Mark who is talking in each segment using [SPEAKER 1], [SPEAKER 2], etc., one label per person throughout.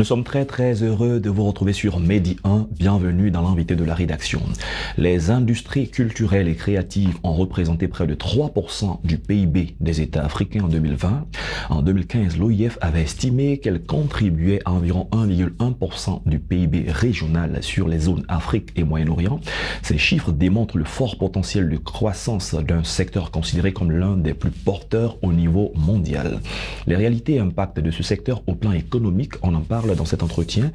[SPEAKER 1] Nous sommes très heureux de vous retrouver sur Medi 1. Bienvenue dans l'invité de la rédaction. Les industries culturelles et créatives ont représenté près de 3% du PIB des États africains en 2020. En 2015, l'OIF avait estimé qu'elles contribuaient à environ 1,1% du PIB régional sur les zones Afrique et Moyen-Orient. Ces chiffres démontrent le fort potentiel de croissance d'un secteur considéré comme l'un des plus porteurs au niveau mondial. Les réalités et impacts de ce secteur au plan économique, on en parle dans cet entretien.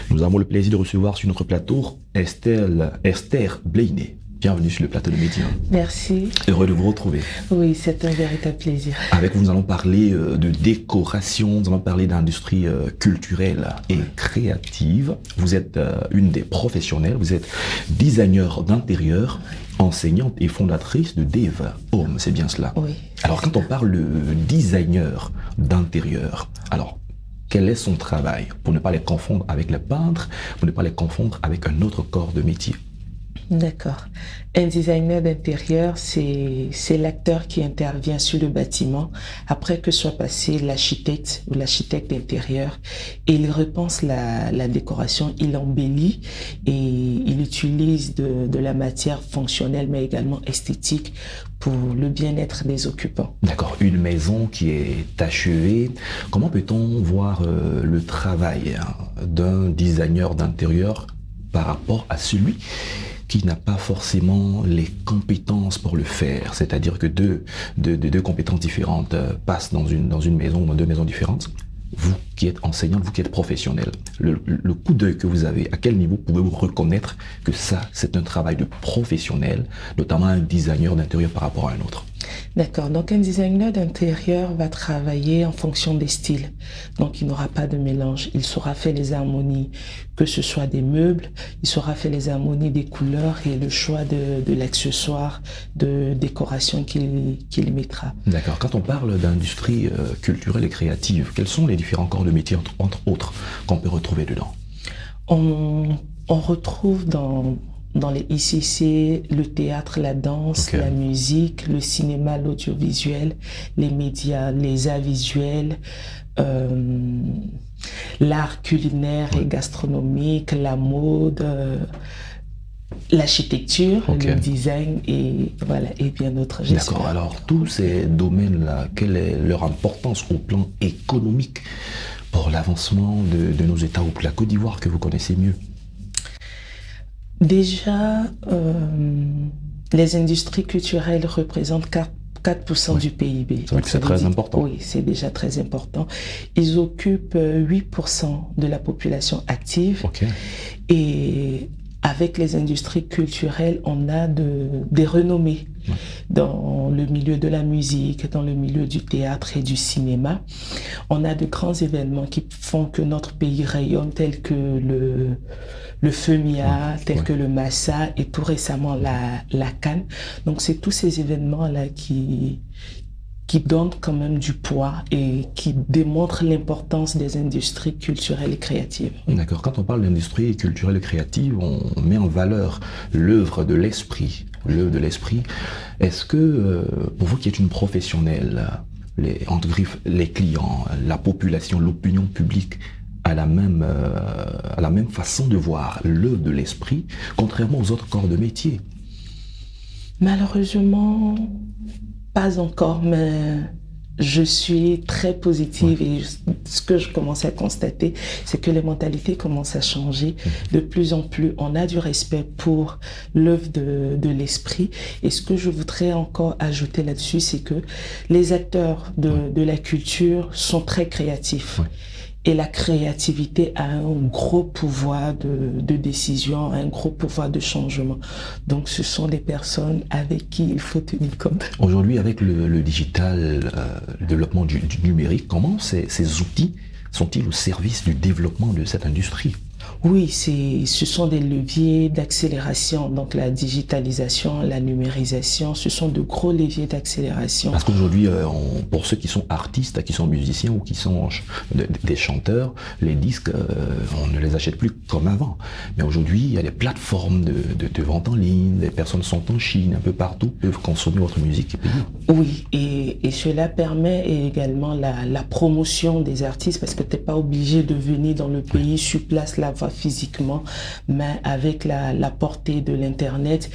[SPEAKER 1] Nous avons le plaisir de recevoir sur notre plateau Esther Bleiné. Bienvenue sur le plateau de Medi 1.
[SPEAKER 2] Merci.
[SPEAKER 1] Heureux de vous retrouver.
[SPEAKER 2] Oui, c'est un véritable plaisir.
[SPEAKER 1] Avec vous, nous allons parler de décoration, nous allons parler d'industrie culturelle et créative. Vous êtes une des professionnelles, vous êtes designer d'intérieur, enseignante et fondatrice de Dave Home, c'est bien cela?
[SPEAKER 2] Oui.
[SPEAKER 1] Alors, quand on parle de designer d'intérieur, alors, quel est son travail? Pour ne pas les confondre avec les peintres, pour ne pas les confondre avec un autre corps de métier.
[SPEAKER 2] D'accord. Un designer d'intérieur, c'est l'acteur qui intervient sur le bâtiment après que soit passé l'architecte ou l'architecte d'intérieur, et il repense la décoration, il embellit et il utilise de la matière fonctionnelle mais également esthétique pour le bien-être des occupants.
[SPEAKER 1] D'accord. Une maison qui est achevée, comment peut-on voir le travail d'un designer d'intérieur par rapport à celui qui n'a pas forcément les compétences pour le faire, c'est-à-dire que deux compétences différentes passent dans une maison ou dans deux maisons différentes. Vous qui êtes enseignante, vous qui êtes professionnel, le coup d'œil que vous avez, à quel niveau pouvez-vous reconnaître que ça, c'est un travail de professionnel, notamment un designer d'intérieur par rapport à un autre?
[SPEAKER 2] D'accord. Donc, un designer d'intérieur va travailler en fonction des styles. Donc, il n'aura pas de mélange. Il saura faire les harmonies, que ce soit des meubles, il saura faire les harmonies des couleurs et le choix de l'accessoire, de décoration qu'il mettra.
[SPEAKER 1] D'accord. Quand on parle d'industrie culturelle et créative, quels sont les différents corps de métier, entre autres, qu'on peut retrouver dedans?
[SPEAKER 2] On retrouve dans les ICC, le théâtre, la danse, la musique, le cinéma, l'audiovisuel, les médias, les arts visuels, l'art culinaire et gastronomique, la mode, l'architecture, le design et voilà, et bien d'autres.
[SPEAKER 1] D'accord. Alors, tous ces domaines-là, quelle est leur importance au plan économique pour l'avancement de nos États, ou pour la Côte d'Ivoire que vous connaissez mieux?
[SPEAKER 2] Déjà, les industries culturelles représentent 4% du PIB.
[SPEAKER 1] C'est très important.
[SPEAKER 2] Oui, c'est déjà très important. Ils occupent 8% de la population active. Et avec les industries culturelles, on a des renommées dans le milieu de la musique, dans le milieu du théâtre et du cinéma. On a de grands événements qui font que notre pays rayonne, tels que le FEMIA, tel que le Massa et tout récemment la Cannes. Donc c'est tous ces événements-là qui donnent quand même du poids et qui démontrent l'importance des industries culturelles et créatives.
[SPEAKER 1] D'accord. Quand on parle d'industrie culturelle et créative, on met en valeur l'œuvre de l'esprit. L'œuvre de l'esprit. Est-ce que, pour vous qui êtes une professionnelle, les clients, la population, l'opinion publique a la même façon de voir l'œuvre de l'esprit, contrairement aux autres corps de métier?
[SPEAKER 2] Malheureusement, pas encore, mais je suis très positive et ce que je commence à constater, c'est que les mentalités commencent à changer. De plus en plus, on a du respect pour l'œuvre de l'esprit. Et ce que je voudrais encore ajouter là-dessus, c'est que les acteurs de la culture sont très créatifs. Et la créativité a un gros pouvoir de décision, un gros pouvoir de changement. Donc, ce sont des personnes avec qui il faut tenir compte.
[SPEAKER 1] Aujourd'hui, avec le digital, le développement du numérique, comment ces outils sont-ils au service du développement de cette industrie?
[SPEAKER 2] Oui, ce sont des leviers d'accélération. Donc la digitalisation, la numérisation, ce sont de gros leviers d'accélération.
[SPEAKER 1] Parce qu'aujourd'hui, pour ceux qui sont artistes, qui sont musiciens ou qui sont des chanteurs, les disques, on ne les achète plus comme avant. Mais aujourd'hui, il y a des plateformes de vente en ligne, les personnes sont en Chine, un peu partout, peuvent consommer votre musique et payer.
[SPEAKER 2] Oui, et cela permet également la promotion des artistes parce que tu n'es pas obligé de venir dans le pays sur place, la voix physiquement, mais avec la portée de l'Internet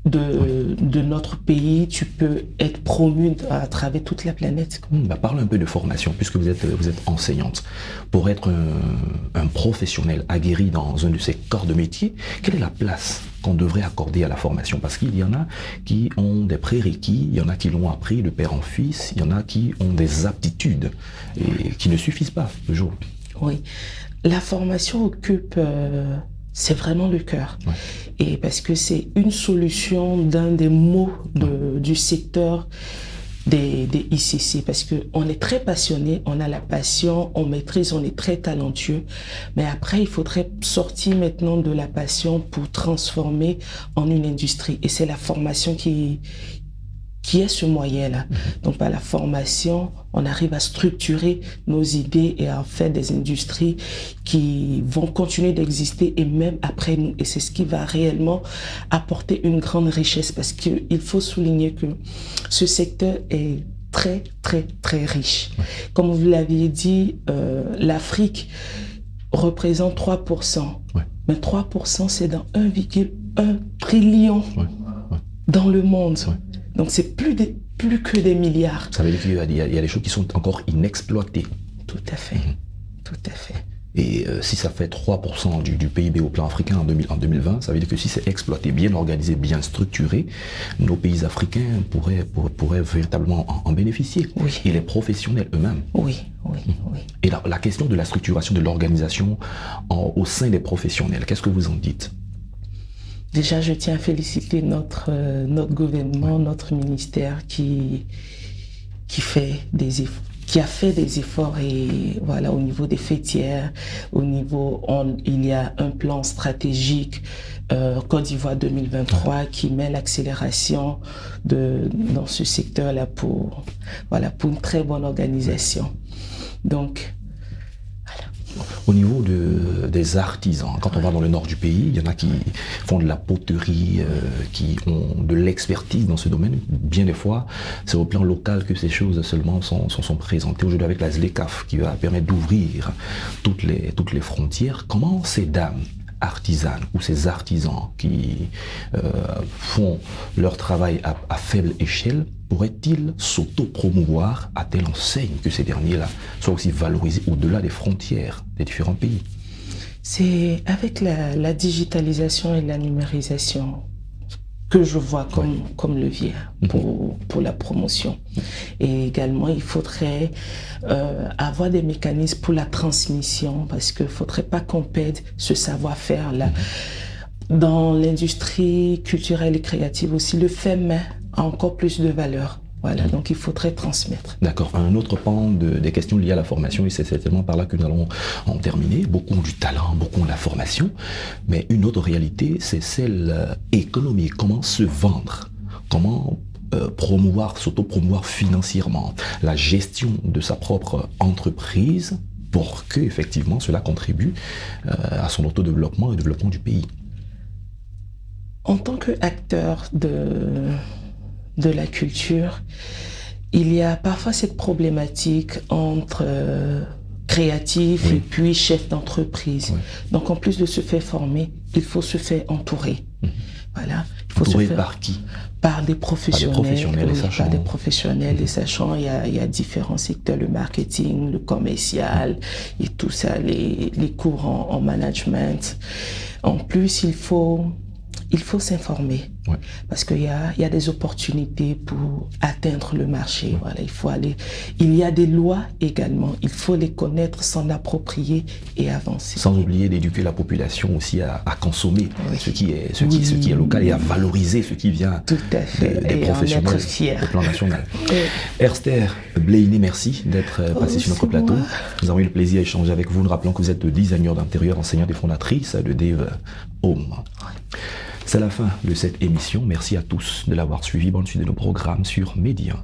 [SPEAKER 2] de notre pays, tu peux être promu à travers toute la planète.
[SPEAKER 1] Parle un peu de formation, puisque vous êtes enseignante. Pour être un professionnel aguerri dans un de ces corps de métier, quelle est la place qu'on devrait accorder à la formation? Parce qu'il y en a qui ont des prérequis, il y en a qui l'ont appris de père en fils, il y en a qui ont des aptitudes et qui ne suffisent pas toujours.
[SPEAKER 2] Oui, la formation occupe, c'est vraiment le cœur. Ouais. Et parce que c'est une solution d'un des maux du secteur des ICC, parce qu'on est très passionné, on a la passion, on maîtrise, on est très talentueux, mais après il faudrait sortir maintenant de la passion pour transformer en une industrie. Et c'est la formation qui est ce moyen-là. Donc, par la formation, on arrive à structurer nos idées et à faire des industries qui vont continuer d'exister et même après nous. Et c'est ce qui va réellement apporter une grande richesse parce qu'il faut souligner que ce secteur est très, très, très riche. Comme vous l'aviez dit, l'Afrique représente 3%. Ouais. Mais 3%, c'est dans 1,1 trillion dans le monde. Ouais. Donc, c'est plus que des milliards.
[SPEAKER 1] Ça veut dire qu'il y a des choses qui sont encore inexploitées.
[SPEAKER 2] Tout à fait. Tout à fait.
[SPEAKER 1] Et si ça fait 3% du PIB au plan africain en 2020, ça veut dire que si c'est exploité, bien organisé, bien structuré, nos pays africains pourraient véritablement en bénéficier.
[SPEAKER 2] Oui.
[SPEAKER 1] Et les professionnels eux-mêmes.
[SPEAKER 2] Oui.
[SPEAKER 1] Et la question de la structuration de l'organisation au sein des professionnels, qu'est-ce que vous en dites ?
[SPEAKER 2] Déjà, je tiens à féliciter notre gouvernement, notre ministère qui a fait des efforts et voilà, au niveau des fêtières, il y a un plan stratégique Côte d'Ivoire 2023 qui met l'accélération dans ce secteur-là pour une très bonne organisation. Donc,
[SPEAKER 1] au niveau des artisans, quand on va dans le nord du pays, il y en a qui font de la poterie, qui ont de l'expertise dans ce domaine. Bien des fois, c'est au plan local que ces choses seulement sont présentées. Aujourd'hui, avec la ZLECAf qui va permettre d'ouvrir toutes les frontières, comment ces dames artisanes ou ces artisans qui font leur travail à faible échelle pourraient-ils s'auto-promouvoir à telle enseigne que ces derniers-là soient aussi valorisés au-delà des frontières des différents pays?
[SPEAKER 2] C'est avec la digitalisation et la numérisation que je vois comme levier pour la promotion. Et également, il faudrait avoir des mécanismes pour la transmission parce qu'il ne faudrait pas qu'on perde ce savoir-faire-là. Dans l'industrie culturelle et créative aussi, le fait main a encore plus de valeur. Voilà, donc il faudrait transmettre.
[SPEAKER 1] D'accord. Un autre pan des questions liées à la formation, et c'est certainement par là que nous allons en terminer. Beaucoup ont du talent, beaucoup ont la formation, mais une autre réalité, c'est celle économique. Comment se vendre? Comment s'auto-promouvoir financièrement? La gestion de sa propre entreprise pour que, effectivement, cela contribue à son autodéveloppement et au développement du pays.
[SPEAKER 2] En tant qu'acteur de la culture, il y a parfois cette problématique entre créatif et puis chef d'entreprise. Donc en plus de se faire former, il faut se faire entourer. Voilà. Il faut
[SPEAKER 1] entourer par qui?
[SPEAKER 2] Par des professionnels.
[SPEAKER 1] Par des
[SPEAKER 2] professionnels et sachants. Il y a différents secteurs, le marketing, le commercial et tout ça, les cours en management. En plus, il faut s'informer. Parce qu'il y a des opportunités pour atteindre le marché. Voilà, il faut aller. Il y a des lois également. Il faut les connaître, s'en approprier et avancer.
[SPEAKER 1] Sans oublier d'éduquer la population aussi à consommer ce qui est local et à valoriser ce qui vient des professionnels au plan national. Esther Bléiné, merci d'être passée sur notre plateau. Nous avons eu le plaisir d'échanger avec vous. Nous rappelons que vous êtes designer d'intérieur, enseignante et fondatrice de Dave Home. C'est la fin de cette émission. Merci à tous de l'avoir suivi. Bonne suite de nos programmes sur Média.